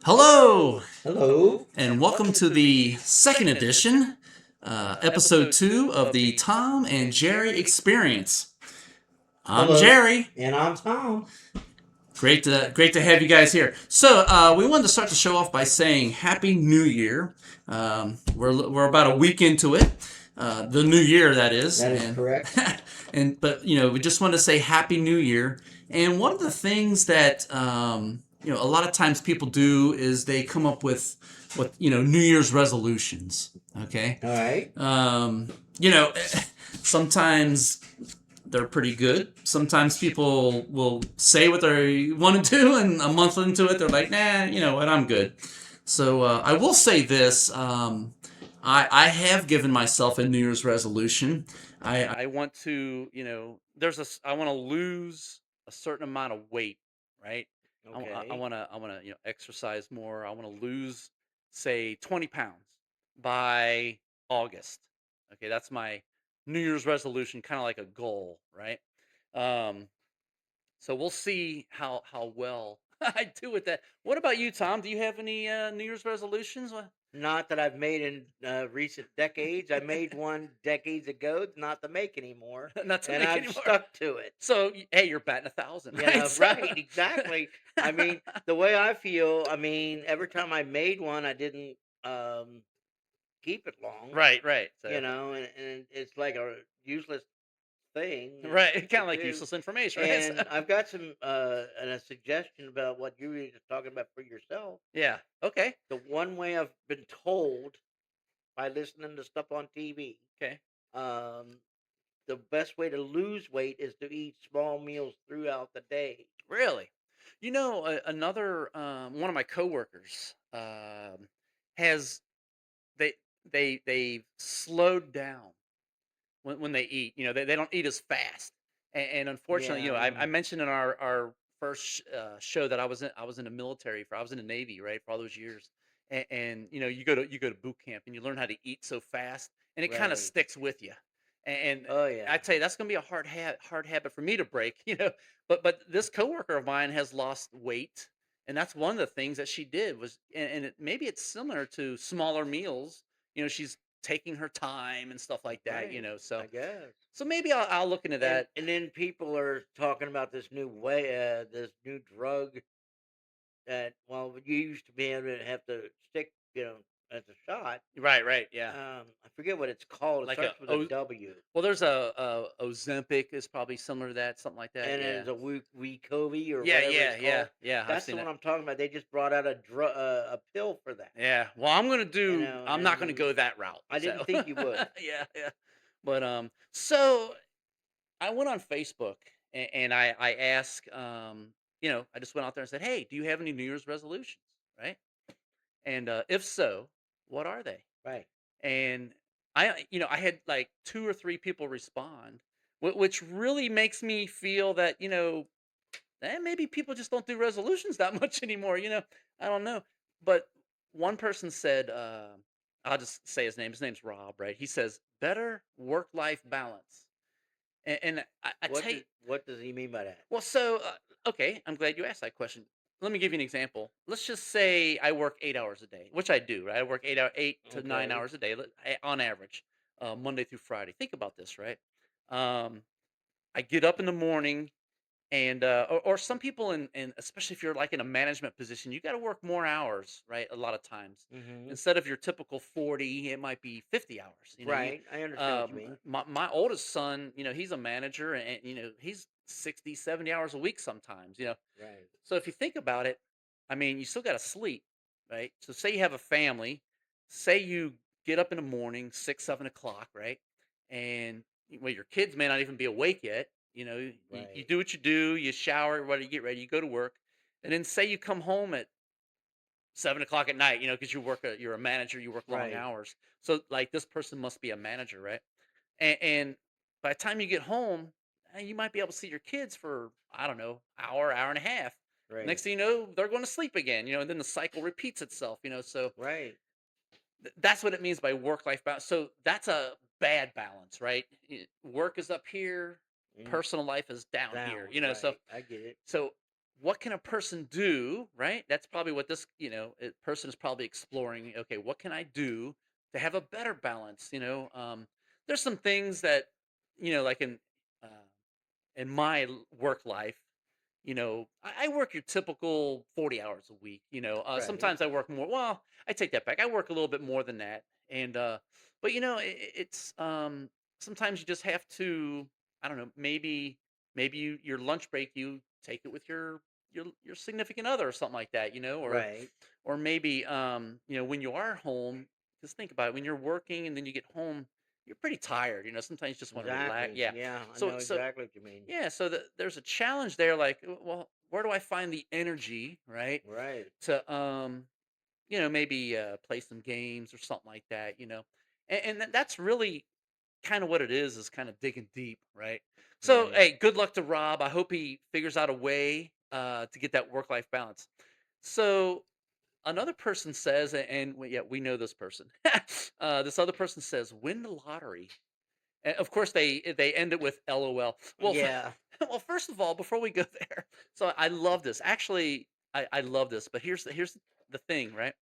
Hello, Hello. and welcome to the second edition, episode 2 of the Tom and Jerry Experience. I'm Hello. Jerry. And I'm Tom. Great to have you guys here. So we wanted to start the show off by saying Happy New Year. We're about a week into it, the new year that is, That is and correct. but we just wanted to say Happy New Year. And one of the things that a lot of times people do is they come up with what New Year's resolutions. Okay, All right. um, you know, sometimes they're pretty good. Sometimes people will say what they want to do, and a month into it, they're like, nah, you know what, I'm good. So I will say this. I have given myself a New Year's resolution. I want to, I want to lose a certain amount of weight, right? I Okay. want to, exercise more. I want to lose, say, 20 pounds by August. Okay, that's my New Year's resolution, kind of like a goal, right? Um, so we'll see how well I do with that. What about you, Tom? Do you have any New Year's resolutions? Not that I've made in recent decades. I made one decades ago, not to make anymore, Not to and make I've anymore. stuck to it. So hey, you're batting 1,000, You right? know, So, right? Exactly. I mean, the way I feel. I mean, every time I made one, I didn't um, keep it long. right, right. You So know, and it's like a useless thing right, to kind of like do. useless information, right? So, And I've got some and a suggestion about what you were just talking about for yourself. yeah. Okay. The one way I've been told by listening to stuff on TV, Okay. um, the best way to lose weight is to eat small meals throughout the day. Really? Another one of my coworkers has they they've slowed down when they eat. They don't eat as fast. And unfortunately, Yeah. I mentioned in our first show that I was in the military I was in the Navy, right, for all those years. And you go to boot camp and you learn how to eat so fast, and it kind of Right. sticks with you. And Oh yeah. I tell you, that's gonna be a hard habit for me to break. But this coworker of mine has lost weight, and that's one of the things that she did was, maybe it's similar to smaller meals. She's taking her time and stuff like that. Right. So I guess. maybe I'll look into And that. and then people are talking about this new way, this new drug that, well, you used to be able to have to stick, as a shot. Right, right, yeah. I forget what it's called. It Like a starts with a oh, W, well, there's a Ozempic is probably similar to that, something like that. and then Yeah, there's a Weekovy or yeah, whatever yeah, it's yeah, called. yeah. I've That's seen the one it. I'm talking about. They just brought out a pill for that. Yeah. Well, I'm not gonna And go that route. I didn't So think you would. yeah, yeah. But so I went on Facebook, and I asked, I just went out there and said, hey, do you have any New Year's resolutions, right? And if so, what are they? Right. And I had like two or three people respond, which really makes me feel that maybe people just don't do resolutions that much anymore. I don't know, but one person said, I'll just say his name. His name's Rob, right? He says better work-life balance, and I What tell you, does he mean by that? well, so okay, I'm glad you asked that question. Let me give you an example. Let's just say I work 8 hours a day, which I do. Right? I work 8 to 9 Okay. hours a day on average, Monday through Friday. Think about this, right? Um, I get up in the morning, and or some people in especially if you're like in a management position, you got to work more hours, right? A lot of times, Hmm. instead of your typical 40, it might be 50 hours. Right. I understand what you mean. My oldest son, he's a manager, and he's 60, 70 hours a week sometimes. Right. So if you think about it, I mean, you still got to sleep, right? So say you have a family, say you get up in the morning, 6, 7 o'clock, right? And well, your kids may not even be awake yet. You Right. do what you do, you shower, what you get ready, you go to work, and then say you come home at 7 o'clock at night, because you're a manager, you work long Right. hours. So like this person must be a manager, right? And by the time you get home, you might be able to see your kids for, I don't know, hour and a half. Right. Next thing you know, they're going to sleep again, and then the cycle repeats itself, so Right. that's what it means by work life balance. So that's a bad balance, right? Work is up here, Mm, personal life is down here, down. so Right. I get it. so what can a person do, right? That's probably what this, person is probably exploring. Okay, what can I do to have a better balance? There's some things that, like uh, in my work life, I work your typical 40 hours a week. Right. Sometimes I work more. Well, I take that back. I work a little bit more than that. But it's sometimes you just have to. I don't know. Maybe your lunch break, you take it with your significant other or something like that. Right. Or maybe when you are home, just think about it. When you're working and then you get home, you're pretty tired. Sometimes you just want to relax. Exactly. Yeah. Yeah, I So know so exactly what you mean. yeah, so there's a challenge there. Like, well, where do I find the energy, right, Right. to maybe play some games or something like that, and that's really kind of what it is kind of digging deep, right? So, Right. hey, good luck to Rob. I hope he figures out a way to get that work life balance. So, another person says, and yeah, we know this person. This other person says, win the lottery. And of course, they end it with LOL. Well, Yeah. well, first of all, before we go there, so I love this. Actually, I love this. But here's the thing, right?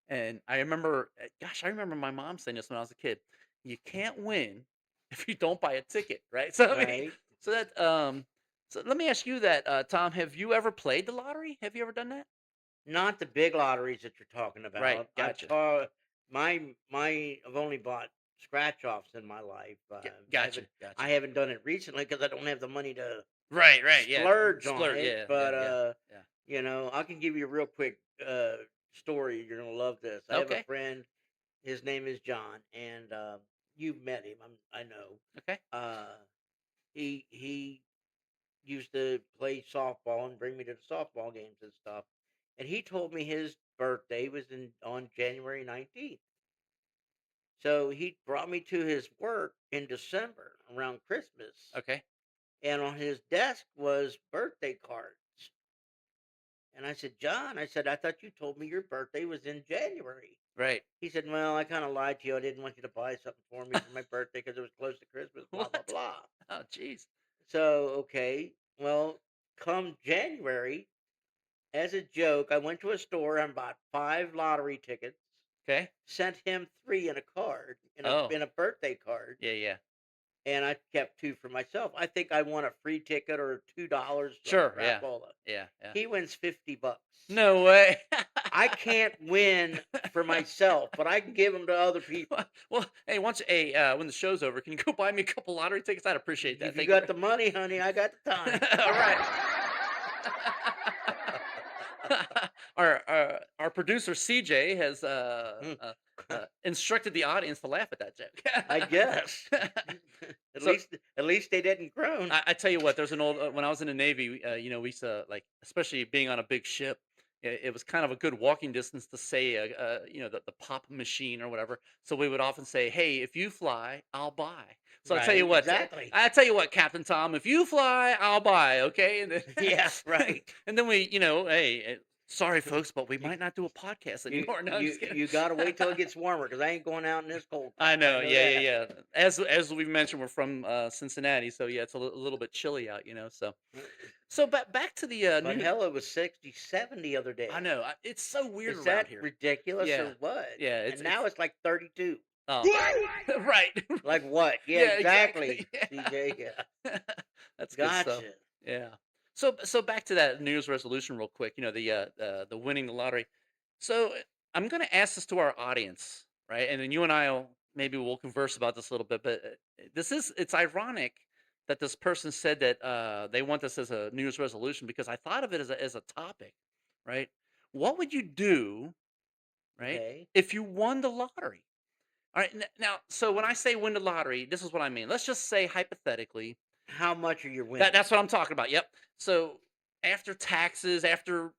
And I remember, gosh, I remember my mom saying this when I was a kid. You can't win if you don't buy a ticket, right? So I mean, Right. so that so let me ask you that, Tom. Have you ever played the lottery? Have you ever done that? Not the big lotteries that you're talking Right. about. I've Gotcha. taught I've only bought scratch offs in my life. Gotcha. Gotcha. I haven't done it recently because I don't have the money to Right. Right. Yeah. splurge on Splurt. it. Yeah. Yeah. But Yeah. Yeah. I can give you a real quick story. You're gonna love this. I have a Okay. friend. His name is John, and you've met him. I know. Okay. Uh, he used to play softball and bring me to the softball games and stuff. And he told me his birthday was in on January 19th. So he brought me to his work in December around Christmas. Okay. And on his desk was birthday cards. And I said, John, I said, I thought you told me your birthday was in January. Right. He said, well, I kind of lied to you. I didn't want you to buy something for me for my birthday because it was close to Christmas, blah, blah, What? blah. Oh, jeez. So, okay. Well, come January, as a joke, I went to a store and bought 5 lottery tickets, Okay. sent him 3 in a card, Oh, in a birthday card, yeah, yeah. and I kept 2 for myself. I think I won a free ticket or $2 on Sure. Yeah. crapola. Yeah. Yeah. He wins $50. No way. I can't win for myself, but I can give them to other people. Well, hey, when the show's over, can you go buy me a couple lottery tickets? I'd appreciate that. If you Thank you got very. the money, honey, I got the time. All right. Our producer CJ has instructed the audience to laugh at that I guess. joke. at So least at least they didn't groan. I tell you what, there's an old when I was in the Navy, we used to like, especially being on a big ship. It was kind of a good walking distance to say, the pop machine or whatever. So we would often say, "Hey, if you fly, I'll buy." So Right, exactly. I tell you what, Captain Tom, if you fly, I'll buy. Okay, and then, Yeah, right. and then we, hey, sorry folks, but we You might not do a podcast you anymore. No, I'm you just kidding. you gotta wait till it gets warmer because I ain't going out in this cold I crap. I know. know Yeah, yeah, that. yeah. As we mentioned, we're from Cincinnati, so yeah, it's a little bit chilly out. So back to the But new. hell, it was 60, 70 the other I day. know. It's so weird Is around that here. ridiculous or Yeah, what? yeah. And It's now it's like 32. oh right, Like what? Yeah, yeah, exactly. exactly. CJ. Yeah. Yeah, that's good stuff. Gotcha. Yeah. So back to that New Year's resolution, real quick. The winning the lottery. So I'm going to ask this to our audience, right? And then you and I will maybe we'll converse about this a little bit. But it's ironic that this person said that they want this as a New Year's resolution because I thought of it as a topic, right? What would you do, right, Okay. if you won the lottery? All right. Now, so when I say win the lottery, this is what I mean. Let's just say hypothetically How much are you that winning? that's what I'm talking about. Yep. So after taxes, after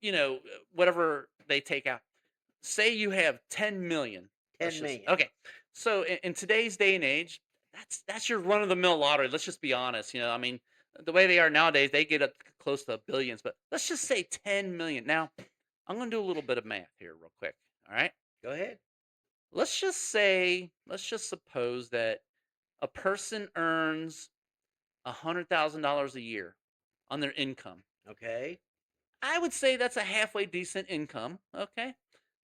whatever they take out, say you have 10 million. Let's 10 just million. okay. So in today's day and age, that's your run of the mill lottery. Let's just be honest. I mean, the way they are nowadays, they get up close to billions. But let's just say 10 million. Now, I'm going to do a little bit of math here, real quick. All right. Go ahead. Let's just suppose that a person earns $100,000 a year on their income. Okay. I would say that's a halfway decent income. Okay,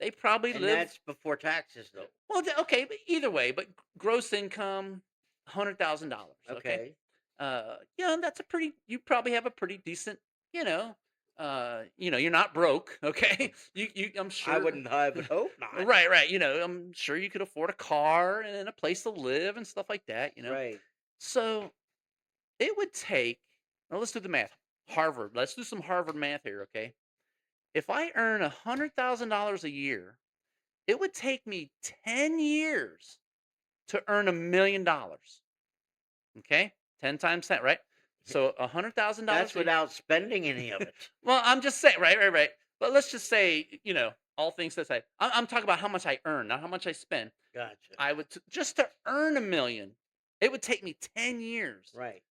they probably And live that's before taxes, though. well. Okay, but either way, but gross income, $100,000. Okay, Okay. yeah, that's a pretty. You probably have a pretty decent. You're not broke. Okay, I'm sure. I would hope not. Right, right. I'm sure you could afford a car and a place to live and stuff like that. Right. So it would take. Now let's do the math. Harvard. Let's do some Harvard math here. Okay, if I earn $100,000 a year, it would take me 10 years to earn $1 million. Okay, 10 times 10, right? So $100,000 That's a year. without spending any of it. Well, I'm just saying, right, right, right. But let's just say, all things to say, I'm talking about how much I earn, not how much I spend. Gotcha. I would just to earn a million, it would take me 10 years. Right.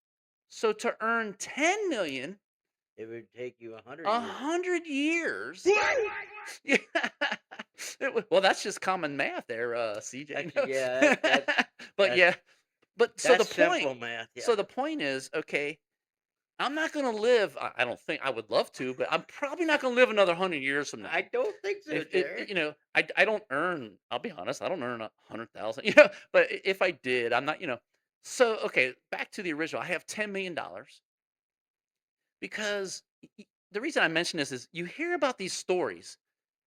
So to earn 10 million, It would take you 100 a years. 100 years. Yeah. Well, that's just common math there, CJ. Actually, yeah, But that's yeah, but so the that's simple point, math. Yeah. so the point is, okay, I'm not gonna live. I don't think I would love to, but I'm probably not gonna live another 100 years from now. I don't think so, If Jared. I don't earn. I'll be honest. I don't earn 100,000. But if I did, I'm not. So okay, back to the original. I have $10 million because the reason I mention this is you hear about these stories,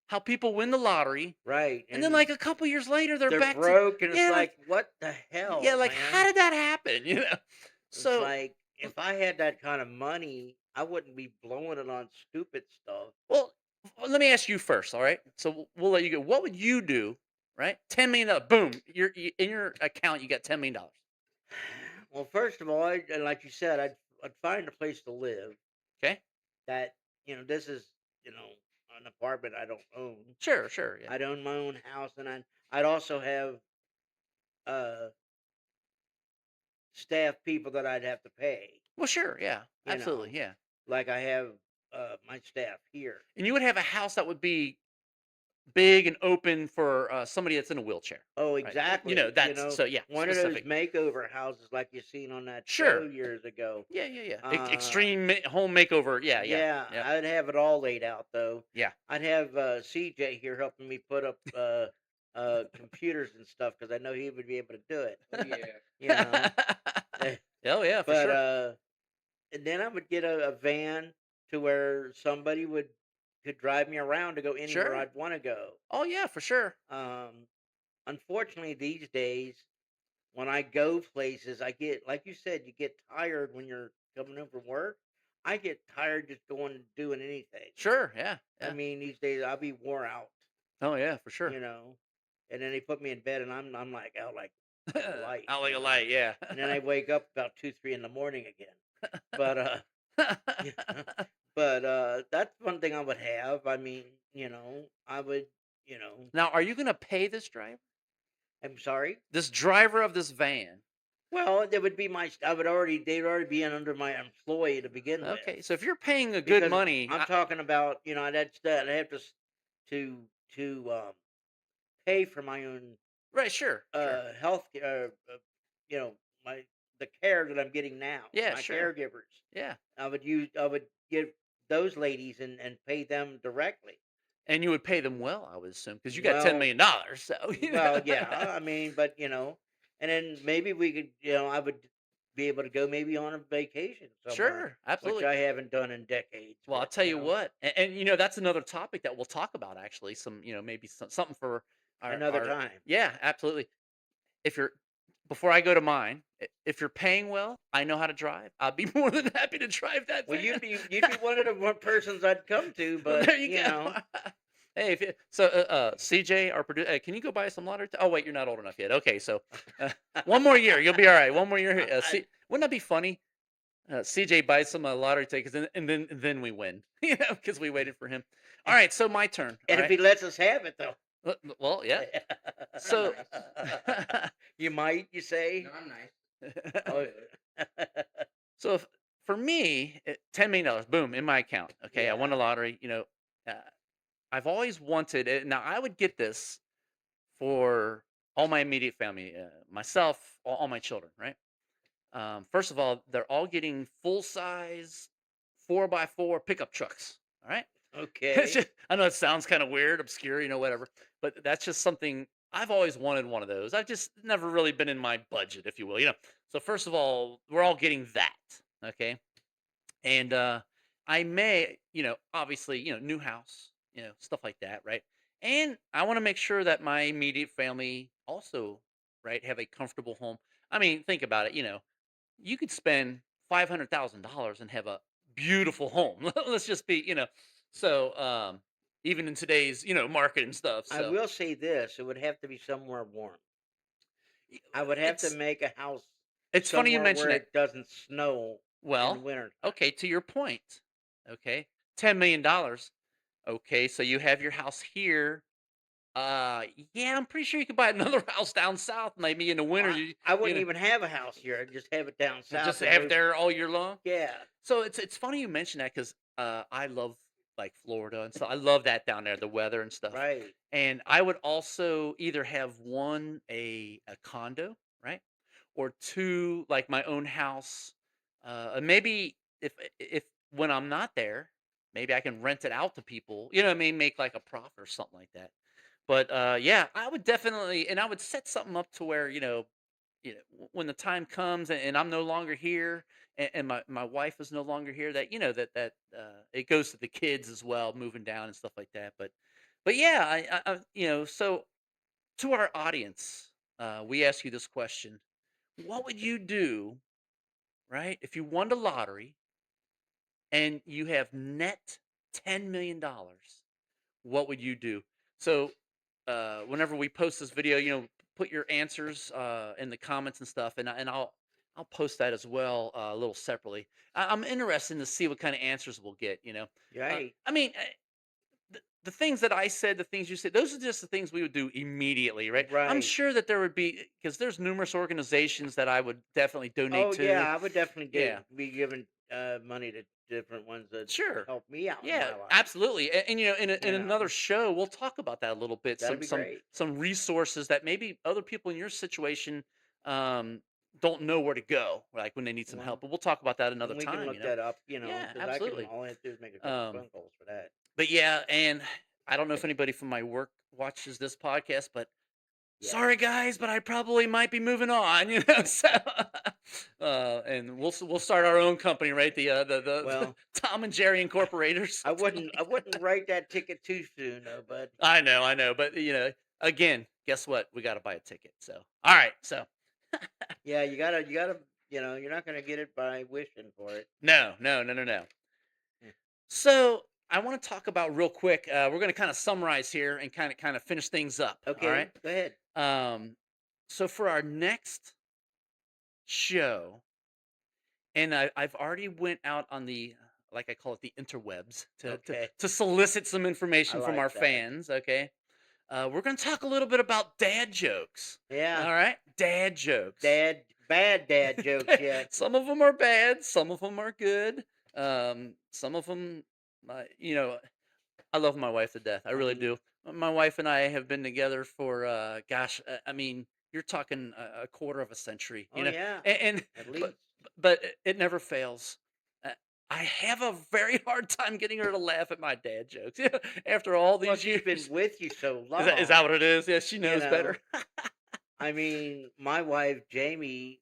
how people win the lottery, Right. and then And like a couple years later they're they're back to broke, and it's yeah, like, what the yeah, hell, like how man? did that happen? It's So like if I had that kind of money, I wouldn't be blowing it on stupid stuff. well, let me ask you first, all right? So we'll let you go. What would you do? Right, $10 million. Boom, in your account. You got $10 million. Well, first of all, and like you said, I'd find a place to live Okay, that this is an apartment I don't own. sure, sure, yeah. I'd own my own house, and I'd also have uh staff people that I'd have to pay. Well, sure, yeah, You absolutely, know, yeah. like I have my staff here. And you would have a house that would be big and open for somebody that's in a wheelchair, Oh, right? exactly. That's so yeah, One of those specific. makeover houses like you seen on that show Sure, years ago. yeah, yeah, yeah. Uh, Extreme home makeover. Yeah, yeah, yeah, yeah, I'd have it all laid out though. yeah. I'd have CJ here helping me put up computers and stuff because I know he would be able to do it. Oh yeah. You know, Oh yeah, for but sure. and then I would get a van to where somebody could drive me around to go anywhere Sure. I'd want to go. Oh yeah, for sure. Um, Unfortunately, these days when I go places, I get like you said, you get tired when you're coming home from work. I get tired just going and doing anything. Sure, yeah, I yeah. mean, these days I'll be wore out, Oh yeah, for sure. you know. And then they put me in bed, and I'm like out like a light, Out like a light, yeah. And then I wake up about 2, 3 in the morning again. But yeah, but that's one thing I would have. I mean, I would, you know. Now, are you gonna pay this driver? I'm sorry. This driver of this van? Well, they would be they'd already be in under my employee to begin with. Okay, so if you're paying a good Because money, I'm talking about, I'd have to pay for my own right? Sure, sure. health you know, my the care that I'm getting now, Yeah, my sure. caregivers. Yeah, I would give those ladies and pay them directly. and you would pay them well, I would assume, because you got ten Well, million dollars. So well, yeah, I mean, but and then maybe we could, I would be able to go maybe on a vacation somewhere, Sure, which absolutely. I haven't done in decades. Well, I'll But tell you what, and that's another topic that we'll talk about. Actually, some maybe something for another our time. yeah, absolutely. If you're before I go to mine, if you're paying well, I know how to drive. I'll be more than happy to drive that Well, van. you'd be one of the one persons I'd come to, Well, but there you go. Hey, CJ, our producer, hey, can you go buy some lottery? Oh, wait, you're not old enough yet. Okay, so one more year, you'll be all right. One more year. Wouldn't that be funny? CJ buys some lottery tickets, and then we win, because we waited for him. All right, so my turn. All and if right. he lets us have it, though, Well, yeah. So, you might, you say? No, I'm nice. Oh, so for me, $10 million, boom, in my account. Okay, I won the yeah, lottery. Uh, I've always wanted it. Now I would get this for all my immediate family, myself, all my children. Right. First of all, they're all getting full size 4x4 pickup trucks. All right. Okay. I know it sounds kind of weird, obscure, whatever, but that's just something I've always wanted one of those. I've just never really been in my budget, if you will. So first of all, we're all getting that, okay? And I may, obviously, new house, stuff like that, right? And I want to make sure that my immediate family also, right, have a comfortable home. I mean, think about it, you could spend $500,000 and have a beautiful home. Let's just be, so even in today's, market and stuff. I So will say this, it would have to be somewhere warm. y- I would have to it's make a house it's funny you somewhere mention where that. it doesn't snow in the Well, wintertime. okay, to your point, okay, $10 million. Okay, so you have your house here. Yeah, I'm pretty sure you could buy another house down south, maybe in the winter. I You wouldn't know, even have a house here. I'd just have it down just south and have it move. there all year long. Yeah, So it's funny you mention that because I love like Florida and stuff. I love that down there, the weather and stuff. right. And I would also either have one a condo, right, or two like my own house. And maybe if when I'm not there, maybe I can rent it out to people. You know what I mean? Make like a profit or something like that. But yeah, I would definitely, and I would set something up to where when the time comes and I'm no longer here, and my wife is no longer here, that it goes to the kids as well, moving down and stuff like that. But yeah, so to our audience, we ask you this question: what would you do, right, if you won the lottery and you have net $10 million? What would you do? So, whenever we post this video, put your answers in the comments and stuff, and I'll post that as well a little separately. I'm interested to see what kind of answers we'll get. Right, I mean, the things that I said, the things you said, those are just the things we would do immediately, right? I'm right. sure that there would be because there's numerous organizations that I would definitely donate Oh yeah, to. I would definitely Yeah, be giving money to different ones that sure. help me out in Yeah, my life. absolutely. And in You another know, show, we'll talk about that a little bit. that'd Some be some great. some resources that maybe other people in your situation um, don't know where to go, like when they need some help. Well, But we'll talk about that another and we can time. look that up, Yeah, because I can absolutely. all I have to do is make a couple Um, phone calls for that. but yeah, and I don't know if anybody from my work watches this podcast, but Yeah. sorry guys, but I probably might be moving on. So and we'll start our own company, right? The Well, Tom and Jerry Incorporated or something I like wouldn't that. write that ticket too soon though, but I know, but again, guess what? We got to buy a ticket. So, all right. So, yeah, you gotta, you're not gonna get it by wishing for it. no, no, no, no, no. Hmm. So, I want to talk about real quick. We're going to kind of summarize here and kind of finish things up. All right. Okay, go ahead. Um, so for our next show, and I've already went out on the like I call it the interwebs to to Okay, to solicit some I information from like our that. fans. Okay. We're going to talk a little bit about dad jokes. Yeah, All right, dad jokes. bad dad jokes yet. Some of them are bad, some of them are good. Some of them, I love my wife to death. I I really mean, do. My wife and I have been together for, gosh, I mean, you're talking a quarter of a century, oh yeah, and at but least. but it never fails. Uh, I have a very hard time getting her to laugh at my dad jokes after all Well, these she's been years. with you so Is that long, what it is? Yeah, she you knows better. know. I mean, my wife Jamie,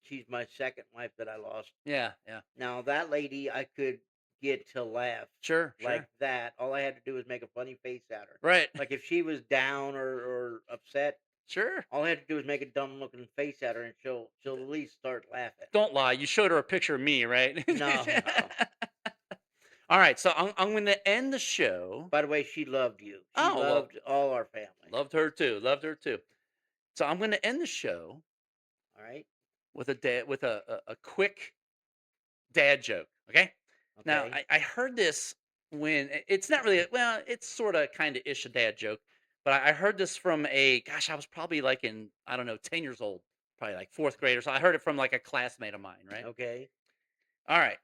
she's my second wife that I lost. Yeah, yeah. Now that lady, I could get to laugh Sure, like sure. that. All I had to do was make a funny face at her. Right. Like if she was down or upset, Sure. all I had to do was make a dumb looking face at her, and she'll at least start laughing. Don't lie. You showed her a picture of me, right? No, no. All right. So I'm going to end the show. By the way, she loved you. She Oh, well, loved all our family. loved her too. Loved her too. So I'm going to end the show All right. with a quick dad joke. Okay. Now, Okay. I heard this when it's not really, well, it's sort of kind of ish a dad joke, but I heard this from gosh, I was probably like I don't know, 10 years old, probably like fourth grader. So I heard it from like a classmate of mine, right? Okay. All right.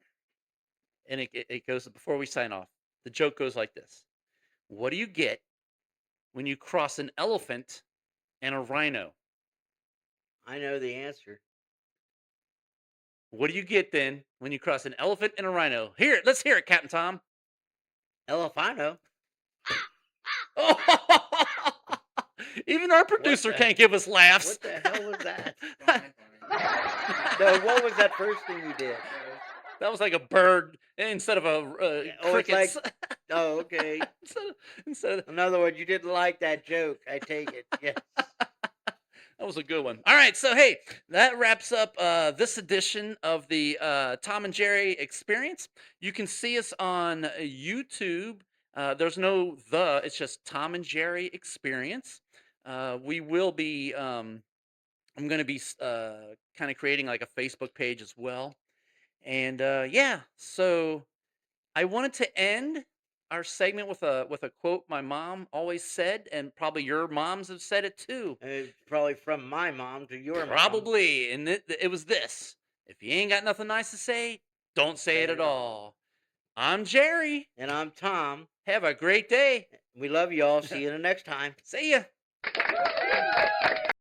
And it goes, before we sign off, the joke goes like this: what do you get when you cross an elephant and a rhino? I know the answer. What do you get then when you cross an elephant and a rhino? Let's hear it, Captain Tom. Elefino? Even our producer the- can't give us laughs. What the hell was that? No, what was that first thing you did? That was like a bird instead of a Oh, it's like. crickets. Oh, okay. instead of, In other words, you didn't like that joke. I take it. Yes. that was a good one. All right, so hey, that wraps up this edition of the Tom and Jerry Experience. You can see us on YouTube. There's no the; it's just Tom and Jerry Experience. We will be. I'm going to be kind of creating like a Facebook page as well. And yeah, so I wanted to end our segment with a quote my mom always said, and probably your moms have said it too. It's probably from my mom to your mom. Probably, and it was this: if you ain't got nothing nice to say, don't say it at all. I'm Jerry. And I'm Tom. Have a great day. We love you all. See you the next time. See ya.